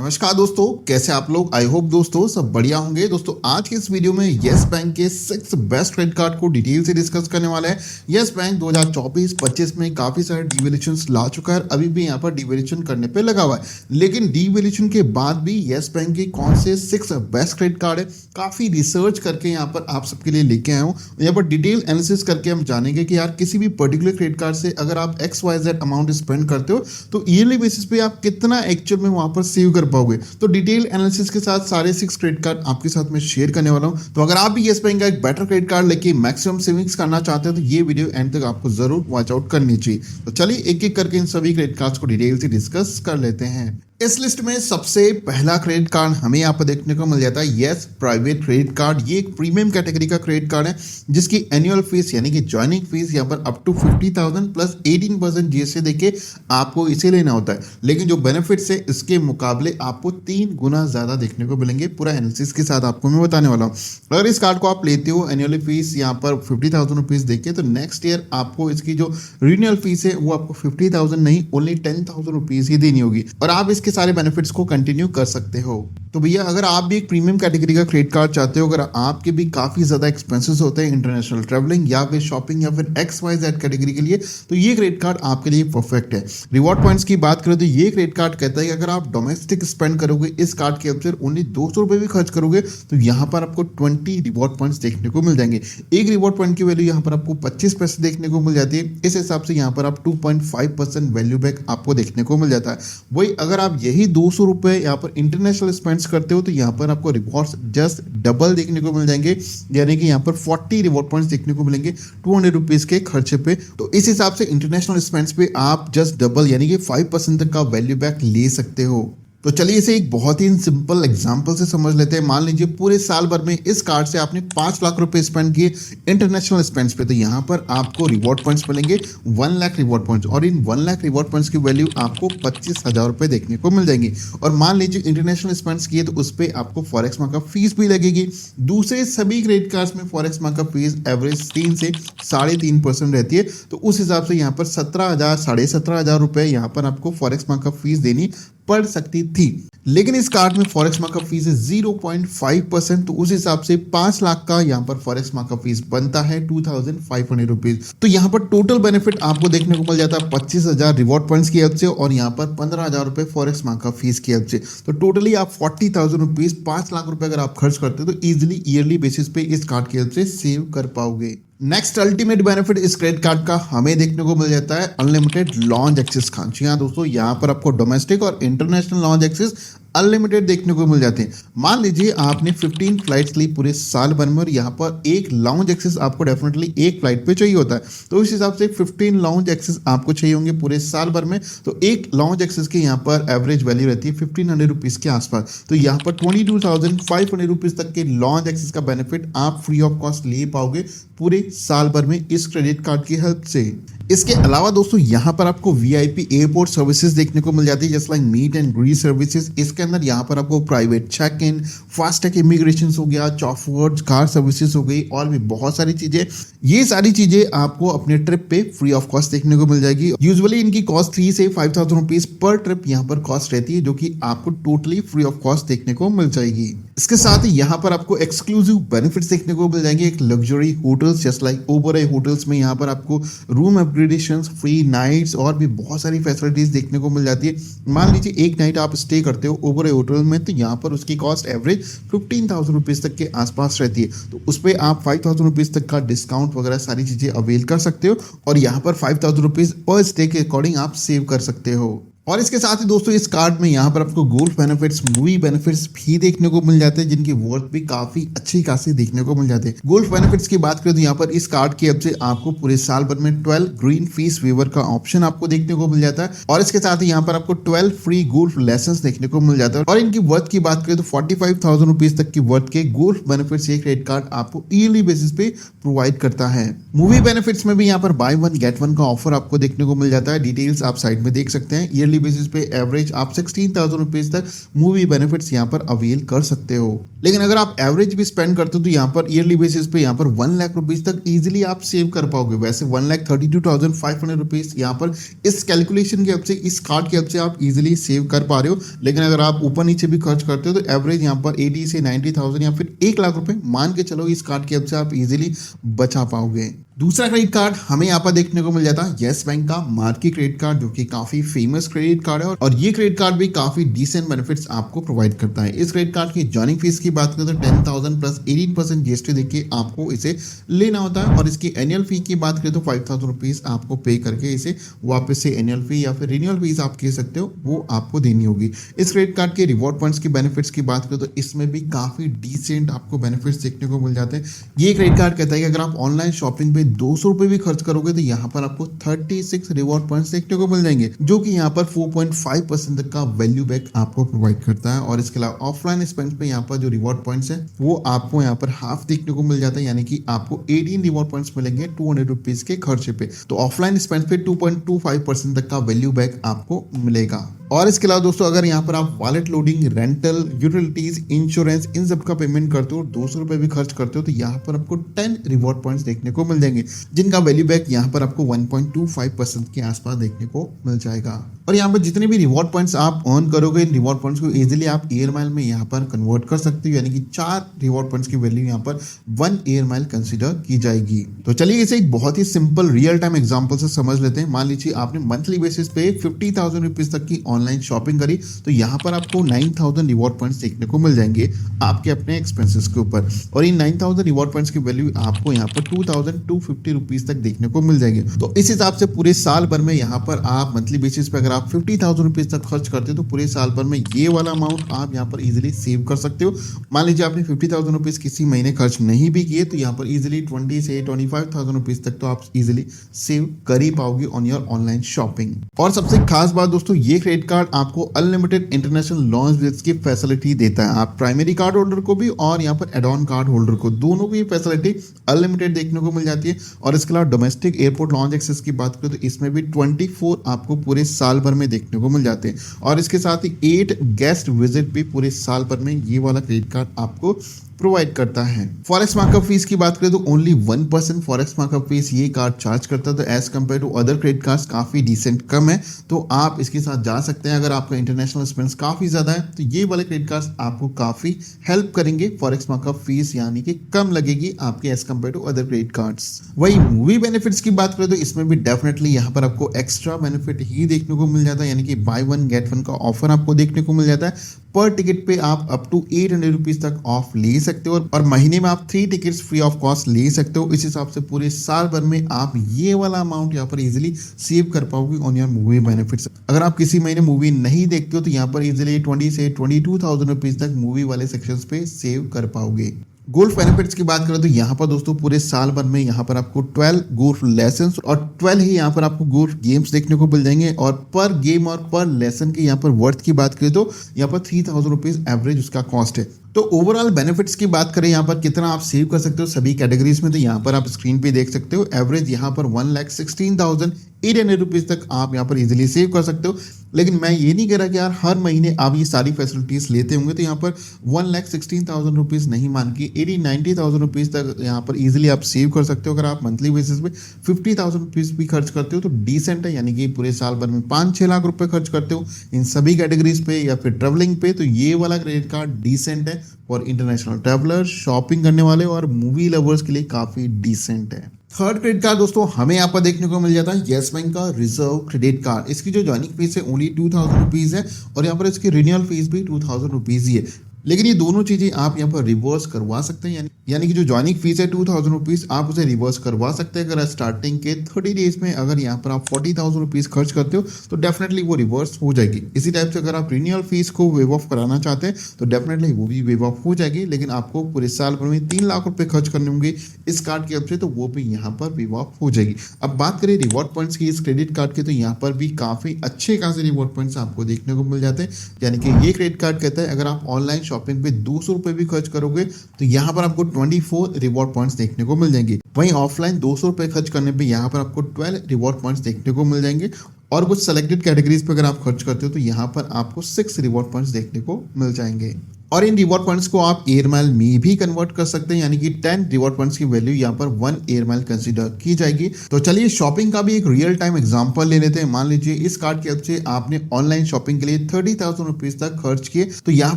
नमस्कार दोस्तों, कैसे आप लोग। आई होप दोस्तों सब बढ़िया होंगे। दोस्तों आज के इस वीडियो में यस बैंक के 6 बेस्ट क्रेडिट कार्ड को डिटेल से डिस्कस करने वाले हैं। यस बैंक 2024-25 में काफी सारे डिवेल्यूशंस ला चुका है, अभी भी यहाँ पर डिवेल्यूशन करने पे लगा हुआ है। लेकिन डिवेल्यूशन के बाद भी यस बैंक के कौन से 6 बेस्ट क्रेडिट कार्ड है, काफी रिसर्च करके यहाँ पर आप सबके लिए लेके आया हूँ। यहाँ पर डिटेल एनालिसिस करके हम जानेंगे कि यार किसी भी पर्टिकुलर क्रेडिट कार्ड से अगर आप XYZ अमाउंट स्पेंड करते हो तो ईयरली बेसिस पे आप कितना एक्चुअल में वहां पर सेव कर पाओगे। तो डिटेल एनालिसिस के साथ सारे 6 क्रेडिट कार्ड आपके साथ में शेयर करने वाला हूं। तो अगर आप भी यस बैंक का एक बेटर क्रेडिट कार्ड लेके मैक्सिमम सेविंग्स करना चाहते हो तो ये वीडियो एंड तक आपको जरूर वॉच आउट करनी चाहिए। तो चलिए एक एक करके इन सभी क्रेडिट कार्ड्स को डिटेल से डिस्कस कर लेते हैं। इस लिस्ट में सबसे पहला क्रेडिट कार्ड हमें यहाँ पर देखने को मिल जाता है यस प्राइवेट क्रेडिट कार्ड। ये एक प्रीमियम कैटेगरी का क्रेडिट कार्ड है जिसकी एनुअल फीस यानी कि ज्वाइनिंग फीस यहाँ पर अप टू 50,000 प्लस 18% जीएसटी देके आपको इसे लेना होता है। लेकिन जो बेनिफिट्स है इसके मुकाबले आपको 3 गुना ज्यादा देखने को मिलेंगे। पूरा एनालिसिस के साथ आपको मैं बताने वाला हूँ। अगर इस कार्ड को आप लेते हो एनुअली फीस यहाँ पर 50,000 रुपीज देके तो नेक्स्ट ईयर आपको इसकी जो रिन्यूअल फीस है वो आपको 50,000 नहीं ओनली 10,000 रुपीज ही देनी होगी और आप इसके सारे बेनिफिट्स को कंटिन्यू कर सकते हो। तो भैया अगर आप भी एक प्रीमियम कैटेगरी का क्रेडिट कार्ड चाहते हो, अगर आपके भी काफी ज्यादा एक्सपेंसेस होते हैं इंटरनेशनल ट्रैवलिंग या फिर शॉपिंग या फिर XYZ कैटेगरी के लिए, तो ये क्रेडिट कार्ड आपके लिए परफेक्ट है। रिवॉर्ड पॉइंट्स की बात करें तो ये क्रेडिट कार्ड कहता है कि अगर आप डोमेस्टिक स्पेंड करोगे इस कार्ड के अंदर ओनली 200 रुपए भी खर्च करोगे तो यहाँ पर आपको 20 रिवॉर्ड पॉइंट्स देखने को मिल जाएंगे। एक रिवॉर्ड पॉइंट की वैल्यू यहाँ पर आपको 25 पैसे देखने को मिल जाती है। इस हिसाब से यहाँ पर आप 2.5% वैल्यू बैक आपको देखने को मिल जाता है। वही अगर आप यही 200 रुपए यहाँ पर इंटरनेशनल स्पेंड्स करते हो तो यहाँ पर आपको रिवॉर्ड्स जस्ट डबल देखने को मिल जाएंगे, यानी कि यहाँ पर 40 रिवॉर्ड पॉइंट्स देखने को मिलेंगे 200 रुपीज के खर्चे पे। तो इस हिसाब से इंटरनेशनल स्पेंड्स पे आप जस्ट डबल यानी कि 5% तक का वैल्यू बैक ले सकते हो। तो चलिए इसे एक बहुत ही सिंपल एग्जांपल से समझ लेते हैं। मान लीजिए पूरे साल भर में इस कार्ड से आपने 5 लाख रुपए स्पेंड किए इंटरनेशनल स्पेंड्स पे, तो यहाँ पर आपको रिवॉर्ड पॉइंट्स मिलेंगे 1 लाख रिवॉर्ड पॉइंट्स और इन 1 लाख रिवॉर्ड पॉइंट्स की वैल्यू आपको 25,000 रुपए देखने को मिल जाएंगी। और मान लीजिए इंटरनेशनल स्पेंड्स किए तो उस पर आपको फॉरेक्स मार्क का फीस भी लगेगी। दूसरे सभी क्रेडिट कार्ड्स में फॉरेक्स मार्क का फीस एवरेज 3 से 3.5% रहती है। तो उस हिसाब से यहाँ पर 17,000 17,500 रुपए यहाँ पर आपको फॉरेक्स मार्क का फीस देनी पड़ सकती थी। लेकिन इस कार्ड में फॉरेक्स मार्क का फीस है 0.5%, तो उस हिसाब से 5 लाख का यहाँ पर फॉरेक्स मार्क का फीस बनता है 2,500 रुपीज। तो यहाँ पर टोटल बेनिफिट आपको देखने को मिल जाता है 25,000 रिवॉर्ड पॉइंट्स की हेल्प से और यहाँ पर 15,000 रुपए फॉरेक्स मार्क का फीस की हेल्प से। तो टोटली आप 40,000 रुपीज 5 लाख रुपए अगर आप खर्च करते हो तो इजिली ईयरली बेसिस पे इस कार्ड की हेल्प से सेव कर पाओगे। नेक्स्ट अल्टीमेट बेनिफिट इस क्रेडिट कार्ड का हमें देखने को मिल जाता है अनलिमिटेड लॉन्च एक्सेस खान। जी हाँ दोस्तों, यहाँ पर आपको डोमेस्टिक और इंटरनेशनल लॉन्च एक्सेस अनलिमिटेड देखने को मिल जाते हैं। मान लीजिए आपने 15 फ्लाइट्स ली पूरे साल भर में और यहाँ पर एक लाउंज एक्सेस आपको डेफिनेटली एक फ्लाइट पे चाहिए होता है। तो इस हिसाब से 15 लाउंज एक्सेस आपको चाहिए होंगे पूरे साल भर में। तो एक लाउंज एक्सेस की यहाँ पर एवरेज वैल्यू रहती है 1,500 रुपीज के आसपास। तो यहाँ पर 22,500 रुपीज तक के लॉन्च एक्सेस का बेनिफिट आप फ्री ऑफ कॉस्ट ले पाओगे पूरे साल भर में इस क्रेडिट कार्ड की हेल्प से। इसके अलावा दोस्तों यहाँ पर आपको VIP एयरपोर्ट सर्विसेज देखने को मिल जाती है just like meet and greet services. इसके अंदर यहाँ पर आपको private check in, FASTag immigration हो गया, चॉफवर्ड कार सर्विसेज हो गई और भी बहुत सारी चीजें। ये सारी चीजें आपको अपने ट्रिप पे फ्री ऑफ कॉस्ट देखने को मिल जाएगी। यूजुअली इनकी कॉस्ट 3 से 5,000 रुपीज पर ट्रिप यहाँ पर कॉस्ट रहती है, जो कि आपको टोटली फ्री ऑफ कॉस्ट देखने को मिल जाएगी। इसके साथ ही यहाँ पर आपको एक्सक्लूसिव बेनिफिट्स देखने को मिल जाएंगे। एक luxury hotels just like Oberoi hotels में यहाँ पर आपको रूम अपग्रेडेशंस, फ्री नाइट्स और भी बहुत सारी फैसिलिटीज देखने को मिल जाती है। मान लीजिए एक नाइट आप स्टे करते हो ओबेरॉय होटल में तो यहाँ पर उसकी कॉस्ट एवरेज 15,000 रुपीज तक के आसपास रहती है। तो उस पर आप 5,000 रुपीज तक का डिस्काउंट वगैरह सारी चीजें अवेल कर सकते हो और यहाँ पर 5,000 रुपीज पर स्टे के अकॉर्डिंग आप सेव कर सकते हो। और इसके साथ ही दोस्तों इस कार्ड में यहाँ पर आपको गोल्फ बेनिफिट्स, मूवी बेनिफिट्स भी देखने को मिल जाते हैं जिनकी वर्थ भी काफी अच्छी खासी देखने को मिल जाते हैं। गोल्फ बेनिफिट्स की बात करें तो यहाँ पर इस कार्ड की हेल्प से आपको पूरे साल भर में 12 ग्रीन फीस वेवर का ऑप्शन आपको देखने को मिल जाता है और इसके साथ ही यहाँ पर आपको 12 फ्री गोल्फ लेसन्स देखने को मिल जाता है। और इनकी वर्थ की बात करें तो 45,000 रुपीज तक की वर्थ के गोल्फ बेनिफिट्स ये क्रेडिट कार्ड आपको ईयरली बेसिस पे प्रोवाइड करता है। मूवी बेनिफिट्स में भी यहाँ पर बाय वन गेट वन का ऑफर आपको देखने को मिल जाता है। डिटेल्स आप साइड में देख सकते हैं। ईयरली बेसिस पे एवरेज आप 16,000 रुपीज तक मूवी बेनिफिट्स यहाँ पर अवेल कर सकते हो। लेकिन अगर आप एवरेज भी स्पेंड करते हो तो यहाँ पर ईयरली बेसिस पे यहाँ पर 1 लाख रुपीज तक इजीली आप सेव कर पाओगे। वैसे 1,32,500 रुपीज यहाँ पर इस कैलकुलेशन के हेल्प से, इस कार्ड की हेल्प से आप इजीली सेव कर पा रहे हो। लेकिन अगर आप ऊपर नीचे भी खर्च करते हो तो एवरेज यहाँ पर 80 से 90,000 या फिर 1 लाख रुपए मान के चलो, इस कार्ड की हेल्प से आप इजीली बचा पाओगे। दूसरा क्रेडिट कार्ड हमें यहाँ पर देखने को मिल जाता है येस बैंक का मार्की क्रेडिट कार्ड, जो कि काफी फेमस क्रेडिट कार्ड है और ये क्रेडिट कार्ड भी काफी डिसेंट बेनिफिट्स आपको प्रोवाइड करता है। इस क्रेडिट कार्ड की जॉइनिंग फीस की बात करें तो 10,000 प्लस 18% जीएसटी देके आपको इसे लेना होता है और इसकी एनुअल फी की बात करें तो 5,000 रुपीज आपको पे करके इसे वापस से एनुअल फी या फिर रिन्यूअल फीस आप कह सकते हो, वो आपको देनी होगी। इस क्रेडिट कार्ड के रिवॉर्ड पॉइंट्स की बेनिफिट्स की बात करें तो इसमें भी काफी डिसेंट आपको बेनिफिट्स देखने को मिल जाते हैं। ये क्रेडिट कार्ड कहता है कि अगर आप ऑनलाइन शॉपिंग पे 200 रुपए भी खर्च करोगे तो यहाँ पर आपको 36 रिवॉर्ड पॉइंट्स देखने को मिल जाएंगे, जो कि यहाँ पर 4.5% तक का वैल्यू बैक आपको प्रोवाइड करता है। और इसके अलावा ऑफलाइन स्पेंड पे यहाँ पर जो रिवॉर्ड पॉइंट्स है वो आपको यहाँ पर हाफ देखने को मिल जाता है, यानी कि आपको 18 रिवॉर्ड पॉइंट्स मिलेंगे 200 रुपीज के खर्चे पे। तो ऑफलाइन स्पेंड पे 2.25% तक का वैल्यू बैक आपको मिलेगा। और इसके अलावा दोस्तों अगर यहाँ पर आप wallet loading, rental, utilities, insurance इन सब का पेमेंट करते हो और 200 रुपए भी खर्च करते हो तो यहाँ पर आपको 10 रिवॉर्ड पॉइंट्स देखने को मिल जाएंगे, जिनका वैल्यू बैक यहाँ पर आपको 1.25% के आसपास देखने को मिल जाएगा। और यहाँ पर जितने भी रिवॉर्ड पॉइंट्स आप अर्न करोगे, इन रिवॉर्ड पॉइंट्स को इजीली आप एयर माइल में यहाँ पर कन्वर्ट कर सकते हो, यानी कि 4 रिवॉर्ड पॉइंट्स की वैल्यू यहाँ पर 1 एयर माइल कंसिडर की जाएगी। तो चलिए इसे एक बहुत ही सिंपल रियल टाइम एग्जाम्पल से समझ लेते हैं। मान लीजिए आपने मंथली बेसिस पे 50,000 रुपीज तक की ऑनलाइन शॉपिंग करी तो यहाँ पर आपको 9,000 रिवॉर्ड पॉइंट्स देखने को मिल जाएंगे आपके अपने एक्सपेंसेस के ऊपर। और इन 9,000 रिवॉर्ड पॉइंट्स की वैल्यू आपको यहाँ पर 2,250 रुपीज तक देखने को मिल जाएगी। तो इस हिसाब से पूरे साल भर में यहाँ पर आप मंथली बेसिस पे अगर आप 50,000 रुपीज तक खर्च करते हो तो पूरे साल भर में ये वाला अमाउंट आप यहाँ पर इजीली सेव कर सकते हो। मान लीजिए आपने 50,000 रुपीज किसी महीने खर्च नहीं भी किए तो यहाँ पर इजीली 20 से 25,000 रुपीज तक तो आप इजीली सेव कर ही पाओगे ऑन योर ऑनलाइन शॉपिंग। और सबसे खास बात दोस्तों, ये क्रेडिट कार्ड आपको अनलिमिटेड इंटरनेशनल लॉन्च विजिट्स की फैसिलिटी देता है। आप प्राइमरी कार्ड होल्डर को भी और यहाँ पर एड ऑन कार्ड होल्डर को दोनों को ये फैसिलिटी अनलिमिटेड देखने को मिल जाती है। और इसके अलावा डोमेस्टिक एयरपोर्ट लॉन्च एक्सेस की बात करें तो इसमें भी 24 आपको पूरे साल भर में देखने को मिल जाते हैं। और इसके साथ ही 8 गेस्ट विजिट भी पूरे साल भर में ये वाला क्रेडिट कार्ड आपको प्रोवाइड करता है। फॉरेक्स मार्कअप फीस की बात करें तो ओनली 1% फॉरेक्स मार्कअप फीस ये कार्ड चार्ज करता है, तो as compare to other credit cards काफी डिसेंट कम है। तो आप इसके साथ जा सकते हैं। अगर आपका इंटरनेशनल स्पेंड्स काफी ज्यादा है तो ये वाले क्रेडिट कार्ड्स आपको काफी हेल्प करेंगे। फॉरेक्स मार्कअप फीस यानी कि कम लगेगी आपके as compare to other credit cards. वही मूवी बेनिफिट्स की बात करें तो इसमें भी डेफिनेटली यहाँ पर आपको एक्स्ट्रा बेनिफिट ही देखने को मिल जाता है, यानी कि बाय वन गेट वन का ऑफर आपको देखने को मिल जाता है। पर टिकट पे आप अप टू 800 रुपीज तक ऑफ ले सकते हो और महीने में आप 3 टिकट्स फ्री ऑफ कॉस्ट ले सकते हो। इस हिसाब से पूरे साल भर में आप ये वाला अमाउंट यहाँ पर इजीली सेव कर पाओगे ऑन योर मूवी बेनिफिट्स। अगर आप किसी महीने मूवी नहीं देखते हो तो यहाँ पर इजीली 20 से 22,000 रुपीज तक मूवी वाले सेक्शंस पे सेव कर पाओगे। गोल्फ बेनिफिट्स की बात करें तो यहाँ पर दोस्तों पूरे साल भर में यहाँ पर आपको 12 गोल्फ लेसन्स और 12 ही यहाँ पर आपको गोल्फ गेम्स देखने को मिल जाएंगे। और पर गेम और पर लेसन की यहाँ पर वर्थ की बात करें तो यहाँ पर 3,000 रुपीज एवरेज उसका कॉस्ट है। तो ओवरऑल बेनिफिट्स की बात करें यहाँ पर कितना आप सेव कर सकते हो सभी कैटेगरीज में, तो यहाँ पर आप स्क्रीन पे देख सकते हो एवरेज यहाँ पर 1,16,800 रुपीज तक आप यहाँ पर इजीली सेव कर सकते हो। लेकिन मैं ये नहीं कह रहा कि यार हर महीने आप ये सारी फैसिलिटीज लेते होंगे तो यहाँ पर 1,16,000 रुपीज नहीं मान के 80,000-90,000 रुपीज तक यहाँ पर इजीली आप सेव कर सकते हो। अगर आप मंथली बेसिस पे 50,000 रुपीज भी खर्च करते हो तो डिसेंट है, यानी कि पूरे साल भर में 5-6 लाख रुपए खर्च करते हो इन सभी कैटेगरीज पे या फिर ट्रेवलिंग पे, तो ये वाला क्रेडिट कार्ड डिसेंट है फॉर इंटरनेशनल ट्रैवलर, शॉपिंग करने वाले और मूवी लवर्स के लिए काफी डिसेंट है। थर्ड क्रेडिट कार्ड दोस्तों हमें यहाँ पर देखने को मिल जाता है येस बैंक का रिजर्व क्रेडिट कार्ड। इसकी जो ज्वाइनिंग फीस है ओनली 2,000 रुपीज है और यहाँ पर इसकी रिन्यूअल फीस भी 2,000 रुपीज ही है। लेकिन ये दोनों चीजें आप यहाँ पर रिवर्स करवा सकते हैं, यानी कि जो ज्वाइनिंग फीस है 2,000 रुपीज आप उसे रिवर्स करवा सकते हैं। अगर स्टार्टिंग के 30 डेज में अगर यहाँ पर आप 40,000 रुपीज खर्च करते हो तो डेफिनेटली वो रिवर्स हो जाएगी। इसी टाइप से अगर आप रिन्यूअल फीस को वेव ऑफ कराना चाहते हैं तो डेफिनेटली वो भी वेव ऑफ हो जाएगी, लेकिन आपको पूरे साल भर में 3 लाख रुपए खर्च करने होंगे इस कार्ड की हेल्प से, तो वो भी यहाँ पर वेव ऑफ हो जाएगी। अब बात करें रिवॉर्ड पॉइंट्स की इस क्रेडिट कार्ड की, तो यहाँ पर भी काफी अच्छे खासे रिवॉर्ड पॉइंट्स आपको देखने को मिल जाते हैं। यानी कि ये क्रेडिट कार्ड कहता है अगर आप ऑनलाइन शॉपिंग पे 200 रुपए भी खर्च करोगे तो यहाँ पर आपको 24 रिवॉर्ड पॉइंट्स देखने को मिल जाएंगे। वहीं ऑफलाइन 200 रुपए खर्च करने पे यहाँ पर आपको 12 रिवॉर्ड पॉइंट्स देखने को मिल जाएंगे और कुछ सेलेक्टेड कैटेगरीज पे अगर आप खर्च करते हो तो यहाँ पर आपको 6 रिवॉर्ड पॉइंट्स देखने को मिल जाएंगे। और इन रिवॉर्ड पॉइंट्स को आप एयर माइल में भी कन्वर्ट कर सकते हैं, यानी कि 10 रिवॉर्ड पॉइंट्स की वैल्यू यहाँ पर 1 एयर माइल कंसीडर की जाएगी। तो चलिए शॉपिंग का भी एक रियल टाइम एग्जांपल ले लेते हैं। मान लीजिए इस कार्ड की हेल्प से आपने ऑनलाइन शॉपिंग के लिए 30,000 रुपीज तक खर्च किए तो यहाँ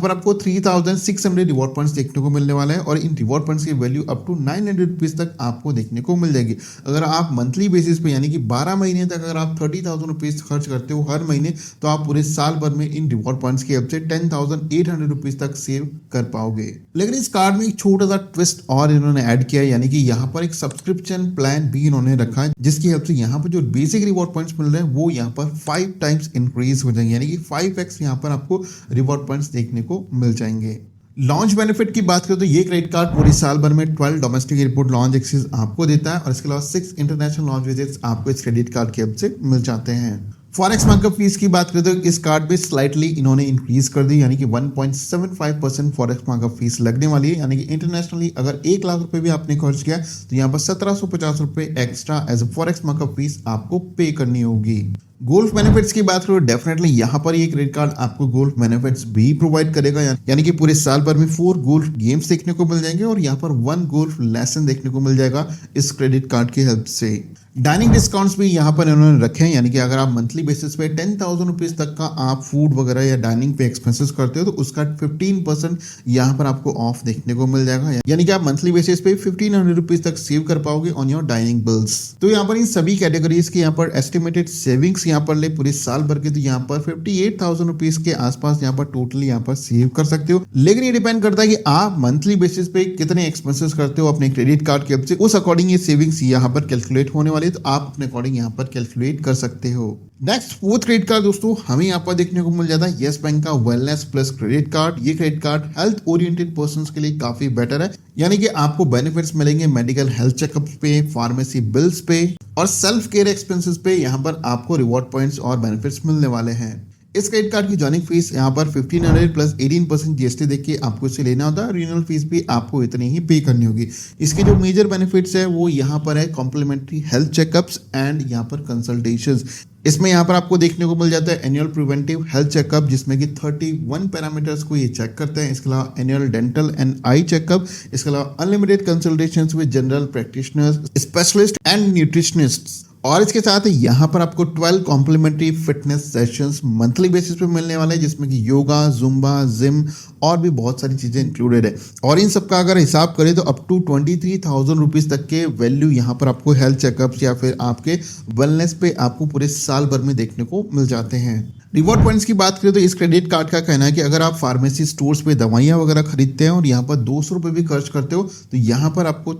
पर आपको 3,600 रिवॉर्ड पॉइंट्स देखने को मिलने वाला है और इन रिवॉर्ड पॉइंट्स की वैल्यू अप टू 900 रुपीज तक आपको देखने को मिल जाएगी। अगर आप मंथली बेसिस पे यानी कि 12 महीने तक अगर आप 30,000 रुपीज खर्च करते हो हर महीने तो आप पूरे साल भर में इन रिवॉर्ड पॉइंट्स की हेल्प से 10,800 रुपीज तक सेव कर पाओगे। लेकिन इस कार्ड में एक छोटा सा ट्विस्ट और इन्होंने ऐड किया है, यानी कि यहाँ पर एक सब्सक्रिप्शन प्लान भी इन्होंने रखा है जिसकी हेल्प से यहाँ पर जो बेसिक रिवॉर्ड पॉइंट्स मिल रहे हैं वो यहाँ पर 5 टाइम्स इंक्रीज हो जाएंगे, यानी कि 5x यहाँ पर आपको रिवॉर्ड पॉइंट्स देखने को मिल जाएंगे। लॉन्च बेनिफिट की बात करें तो ये क्रेडिट कार्ड पूरे साल भर में 12 डोमेस्टिक एयरपोर्ट लॉन्च एक्सेस आपको देता है और इसके अलावा 6 इंटरनेशनल लॉन्च विजिट्स आपको इस क्रेडिट कार्ड की हेल्प से मिल जाते हैं। फॉरेक्स मार्कअप फीस की बात करें तो इस कार्ड पे स्लाइटली इन्होंने इंक्रीज कर दी, यानी कि 1.75% फॉरेक्स मार्कअप फीस लगने वाली है, यानी कि इंटरनेशनली अगर 1 लाख रुपए भी आपने खर्च किया तो यहाँ पर 1750 रुपए extra as a forex markup fee आपको पे करनी होगी। गोल्फ बेनिफिट्स की बात करो डेफिनेटली यहाँ पर ये क्रेडिट कार्ड आपको गोल्फ बेनिफिट्स भी प्रोवाइड करेगा, यानी कि पूरे साल भर में 4 गोल्फ गेम्स देखने को मिल जाएंगे और यहाँ पर 1 गोल्फ लेसन देखने को मिल जाएगा इस क्रेडिट कार्ड की हेल्प से। डाइनिंग डिस्काउंट्स भी यहाँ पर इन्होंने रखे हैं, यानी कि अगर आप मंथली बेसिस पे 10,000 रुपीज तक का आप फूड वगैरह या डाइनिंग पे एक्सपेंसेस करते हो तो उसका 15% यहाँ पर आपको ऑफ देखने को मिल जाएगा, यानी कि आप मंथली बेसिस पे 1,500 रुपीज तक सेव कर पाओगे ऑन योर डाइनिंग बिल्स। तो यहाँ पर इन सभी कैटेगरीज के यहाँ पर एस्टिमेटेड सेविंग्स यहाँ पर ले पूरे साल भर के तो यहाँ पर 58,000 रुपीज के आसपास यहाँ पर टोटली यहाँ पर सेव कर सकते हो। लेकिन ये डिपेंड करता है कि आप मंथली बेसिस पे कितने एक्सपेंसेस करते हो अपने क्रेडिट कार्ड की हेल्प से, उस अकॉर्डिंग ये सेविंग्स यहाँ पर कैलकुलेट होने वाली, तो आप अपने अकॉर्डिंग यहाँ पर कैलकुलेट कर सकते हो। नेक्स्ट फोर्थ क्रेडिट कार्ड दोस्तों हमें यहाँ पर देखने को मिल जाता है यस बैंक का वेलनेस प्लस क्रेडिट कार्ड। ये credit card health oriented persons के लिए काफी बेटर है, यानी कि आपको बेनिफिट्स मिलेंगे मेडिकल हेल्थ चेकअप पे, फार्मेसी बिल्स पे और सेल्फ केयर एक्सपेंसेस पे। यहाँ पर आपको रिवॉर्ड पॉइंट्स और बेनिफिट्स मिलने वाले हैं। इस क्रेडिट कार्ड की जॉइनिंग फीस यहाँ पर 1500 प्लस 18% जीएसटी देखिए आपको इसे लेना होता है। रिन्यूअल फीस भी आपको इतनी ही पे करनी होगी। इसके जो मेजर बेनिफिट्स है वो यहाँ पर है कॉम्प्लीमेंट्री हेल्थ चेकअप्स एंड यहाँ पर कंसल्टेशंस। इसमें यहाँ पर आपको देखने को मिल जाता है एनुअल प्रिवेंटिव हेल्थ चेकअप जिसमें कि 31 पैरामीटर्स को ये चेक करते हैं। इसके अलावा annual dental and eye checkup, इसके अलावा unlimited consultations with general practitioners, specialist and nutritionists. और इसके साथ यहाँ पर आपको 12 complimentary fitness sessions monthly basis पे मिलने वाले हैं जिसमें कि योगा, जुम्बा, जिम और भी बहुत सारी चीजें इंक्लूडेड है। और इन सब का अगर हिसाब करें तो अप टू 23,000 रुपीज तक के वैल्यू यहाँ पर आपको हेल्थ चेकअप्स या फिर आपके वेलनेस पे आपको पूरे साल भर में देखने को मिल जाते हैं। रिवॉर्ड पॉइंट्स की बात करें तो इस क्रेडिट कार्ड का कहना है कि अगर आप फार्मेसी स्टोर्स पे दवाइयाँ वगैरह खरीदते हैं और यहाँ पर 200 रुपये भी खर्च करते हो तो यहाँ पर आपको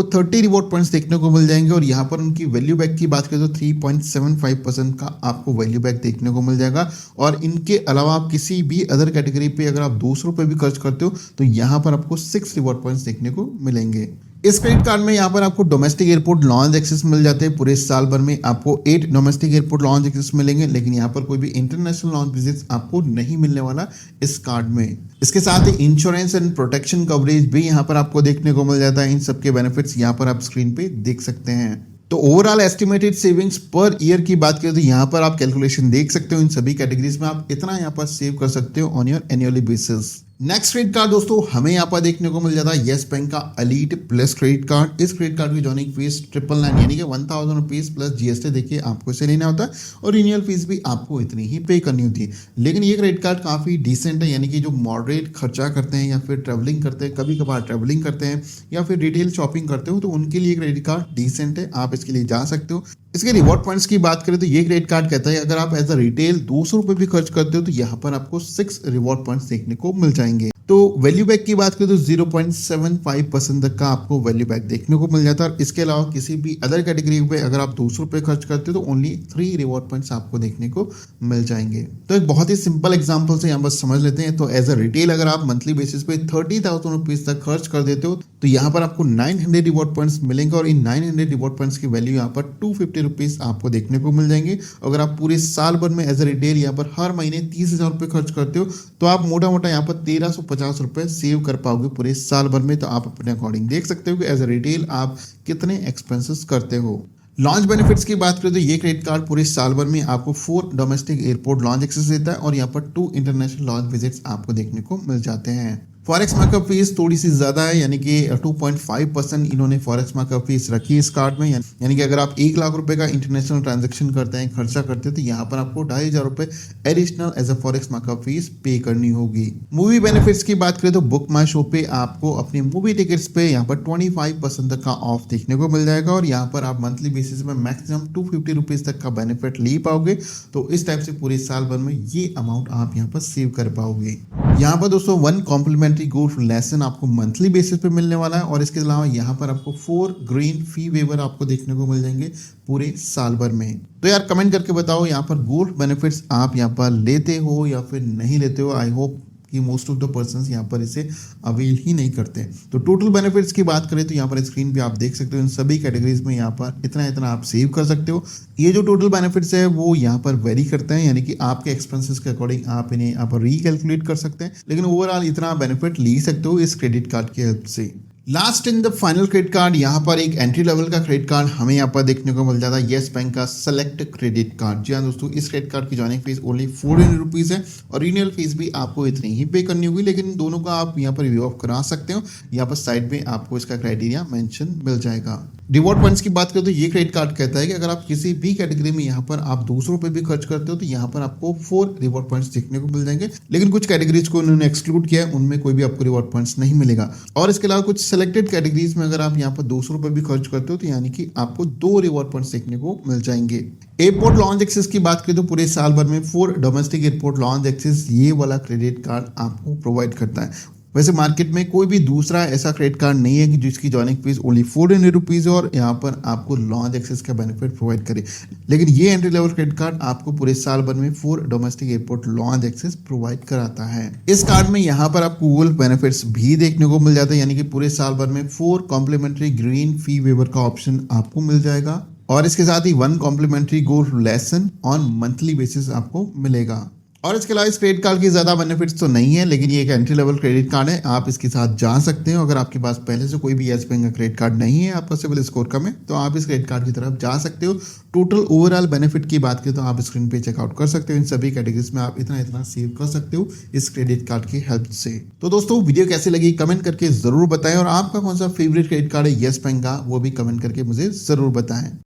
30 रिवॉर्ड पॉइंट्स देखने को मिल जाएंगे और यहाँ पर उनकी वैल्यू बैक की बात करें तो 3.75% का आपको वैल्यू बैक देखने को मिल जाएगा। और इनके अलावा आप किसी भी अदर कैटेगरी पे अगर आप 200 रुपये भी खर्च करते हो तो यहाँ पर आपको 6 रिवॉर्ड पॉइंट्स देखने को मिलेंगे। इस क्रेडिट कार्ड में यहाँ पर आपको डोमेस्टिक एयरपोर्ट लॉन्च एक्सेस मिल जाते हैं। पूरे साल भर में आपको 8 डोमेस्टिक एयरपोर्ट लॉन्च एक्सेस मिलेंगे, लेकिन यहाँ पर कोई भी इंटरनेशनल लॉन्च विजिट्स आपको नहीं मिलने वाला इस कार्ड में। इसके साथ ही इंश्योरेंस एंड प्रोटेक्शन कवरेज भी यहाँ पर आपको देखने को मिल जाता है। इन सबके बेनिफिट्स यहाँ पर आप स्क्रीन पे देख सकते हैं। तो overall estimated savings per year की बात करें तो यहाँ पर आप कैलकुलेशन देख सकते हो। इन सभी कैटेगरीज में आप इतना यहाँ पर सेव कर सकते हो on your annually basis. Next credit card दोस्तों हमें यहाँ पर देखने को मिल जाता है यस बैंक का एलीट प्लस क्रेडिट कार्ड। इस क्रेडिट कार्ड की जॉइनिंग फीस 999 यानी कि 1,000 रुपीज प्लस जीएसटी देखिए आपको इसे लेना होता है और रिन्यूअल फीस भी आपको इतनी ही पे करनी होती है। लेकिन ये क्रेडिट कार्ड काफ़ी डिसेंट है, यानी कि जो मॉडरेट खर्चा करते हैं या फिर ट्रैवलिंग करते हैं, कभी कभार ट्रैवलिंग करते हैं या फिर रिटेल शॉपिंग करते हो तो उनके लिए क्रेडिट कार्ड डिसेंट है, आप इसके लिए जा सकते हो। इसके रिवॉर्ड पॉइंट्स की बात करें तो ये क्रेडिट कार्ड कहता है अगर आप एज अ रिटेल 200 रुपये भी खर्च करते हो तो यहाँ पर आपको 6 रिवॉर्ड पॉइंट्स देखने को मिल जाएंगे। तो वैल्यू बैक की बात करें तो 0.75% तक का आपको वैल्यू बैक देखने को मिल जाता है। और इसके अलावा किसी भी अदर कैटेगरी पे अगर आप 200 रुपये खर्च करते हो तो ओनली 3 रिवॉर्ड पॉइंट्स आपको देखने को मिल जाएंगे। तो एक बहुत ही सिंपल एग्जांपल से यहाँ पर समझ लेते हैं। तो एज अ रिटेल अगर आप मंथली बेसिस पे 30,000 रुपीज तक खर्च कर देते हो तो यहाँ पर आपको 900 रिवॉर्ड पॉइंट्स मिलेंगे और इन 900 रिवॉर्ड पॉइंट्स की वैल्यू यहाँ पर 250 रुपीज आपको देखने को मिल जाएंगे। अगर आप पूरे साल भर में एज अ रिटेल यहाँ पर हर महीने 30,000 रुपये खर्च करते हो तो आप मोटा मोटा यहाँ पर 1350 रुपये सेव कर पाओगे पूरे साल भर में। तो आप अपने अकॉर्डिंग देख सकते हो कि एज अ रिटेल आप कितने एक्सपेंसेस करते हो। लॉन्च बेनिफिट्स की बात करें तो ये क्रेडिट कार्ड पूरे साल भर में आपको 4 डोमेस्टिक एयरपोर्ट लॉन्च एक्सेस देता है और यहाँ पर 2 इंटरनेशनल लॉन्च विजिट्स आपको देखने को मिल जाते हैं। फॉरेक्स मार्कअप फीस थोड़ी सी ज़्यादा है, यानी कि 2.5% इन्होंने फॉरेक्स मार्कअप फीस रखी है इस कार्ड में। यानी कि अगर आप 1 लाख रुपए का इंटरनेशनल ट्रांजैक्शन करते हैं, खर्चा करते हैं, तो यहाँ पर आपको 2,500 रुपये additional as a forex markup fee pay करनी होगी। मूवी बेनिफिट्स की बात करें तो बुक माई शो पे आपको अपनी मूवी टिकट्स पे यहाँ पर 25% तक का ऑफ देखने को मिल जाएगा और यहाँ पर आप मंथली बेसिस में मैक्सिमम 250 रुपीज़ तक का बेनिफिट ले पाओगे। तो इस टाइप से पूरे साल भर में ये अमाउंट आप यहाँ पर सेव कर पाओगे। यहाँ पर दोस्तों 1 कॉम्प्लीमेंट्री गोल्फ लेसन आपको मंथली बेसिस पे मिलने वाला है और इसके अलावा यहाँ पर आपको 4 ग्रीन फी वेवर आपको देखने को मिल जाएंगे पूरे साल भर में। तो यार कमेंट करके बताओ यहाँ पर गोल्फ बेनिफिट्स आप यहाँ पर लेते हो या फिर नहीं लेते हो। आई होप कि मोस्ट ऑफ द पर्सन्स यहाँ पर इसे अवेल ही नहीं करते। तो टोटल बेनिफिट्स की बात करें तो यहाँ पर स्क्रीन पे आप देख सकते हो इन सभी कैटेगरीज में यहाँ पर इतना इतना आप सेव कर सकते हो। ये जो टोटल बेनिफिट्स है वो यहाँ पर वेरी करते हैं, यानी कि आपके एक्सपेंसेस के अकॉर्डिंग आप इन्हें यहाँ पर रिकैलकुलेट कर सकते हैं, लेकिन ओवरऑल इतना बेनिफिट ले सकते हो इस क्रेडिट कार्ड की हेल्प से। Last in the final credit card यहाँ पर एक एंट्री लेवल का क्रेडिट कार्ड हमें यहाँ पर देखने को मिल जाता है, येस बैंक का सेलेक्ट क्रेडिट कार्ड। जी हाँ दोस्तों, इस क्रेडिट कार्ड की जॉइनिंग फीस ओनली 400 रुपीज़ है और रिन्यूअल फीस भी आपको इतनी ही पे करनी होगी, लेकिन दोनों का आप यहाँ पर व्यू ऑफ करा सकते हो। यहाँ पर साइड में आपको इसका क्राइटेरिया मेंशन मिल जाएगा। रिवॉर्ड पॉइंट्स की बात करें तो ये क्रेडिट कार्ड कहता है कि अगर आप किसी भी कैटेगरी में यहाँ पर आप 200 रुपये भी खर्च करते हो तो यहाँ पर आपको 4 रिवॉर्ड पॉइंट्स देखने को मिल जाएंगे, लेकिन कुछ कैटेगरीज को उन्होंने एक्सक्लूड किया है, उनमें कोई भी आपको रिवॉर्ड पॉइंट्स नहीं मिलेगा। और इसके अलावा कुछ सिलेक्टेड कैटेगरीज में अगर आप यहाँ पर 200 रुपये भी खर्च करते हो तो यानी कि आपको 2 रिवॉर्ड पॉइंट्स देखने को मिल जाएंगे। एयरपोर्ट लॉन्च एक्सेस की बात करें तो पूरे साल भर में 4 डोमेस्टिक एयरपोर्ट लॉन्च एक्सेस ये वाला क्रेडिट कार्ड आपको प्रोवाइड करता है। वैसे मार्केट में कोई भी दूसरा ऐसा क्रेडिट कार्ड नहीं है कि जिसकी जॉइनिंग फीस ओनली 400 रुपीज़ और यहाँ पर आपको लॉन्च एक्सेस का बेनिफिट प्रोवाइड करे, लेकिन ये एंट्री लेवल क्रेडिट कार्ड आपको पूरे साल भर में 4 domestic airport lounge access provide कराता है। इस कार्ड में यहाँ पर आपको गूगल बेनिफिट्स भी देखने को मिल जाता है, यानी कि पूरे साल भर में 4 कॉम्प्लीमेंट्री ग्रीन फी वेवर का ऑप्शन आपको मिल जाएगा और इसके साथ ही 1 complimentary golf lesson on monthly basis आपको मिलेगा। और इसके अलावा इस क्रेडिट कार्ड की ज़्यादा बेनिफिट्स तो नहीं है, लेकिन ये एक एंट्री लेवल क्रेडिट कार्ड है, आप इसके साथ जा सकते हो। अगर आपके पास पहले से कोई भी येस बैंक का क्रेडिट कार्ड नहीं है, आपका सिविल स्कोर कम है, तो आप इस क्रेडिट कार्ड की तरफ जा सकते हो। टोटल ओवरऑल बेनिफिट की बात करें तो आप स्क्रीन पे चेकआउट कर सकते हो। इन सभी कैटेगरीज में आप इतना इतना सेव कर सकते हो इस क्रेडिट कार्ड की हेल्प से। तो दोस्तों वीडियो कैसी लगी कमेंट करके जरूर बताएं और आपका कौन सा फेवरेट क्रेडिट कार्ड है येस बैंक का वो भी कमेंट करके मुझे जरूर बताएं।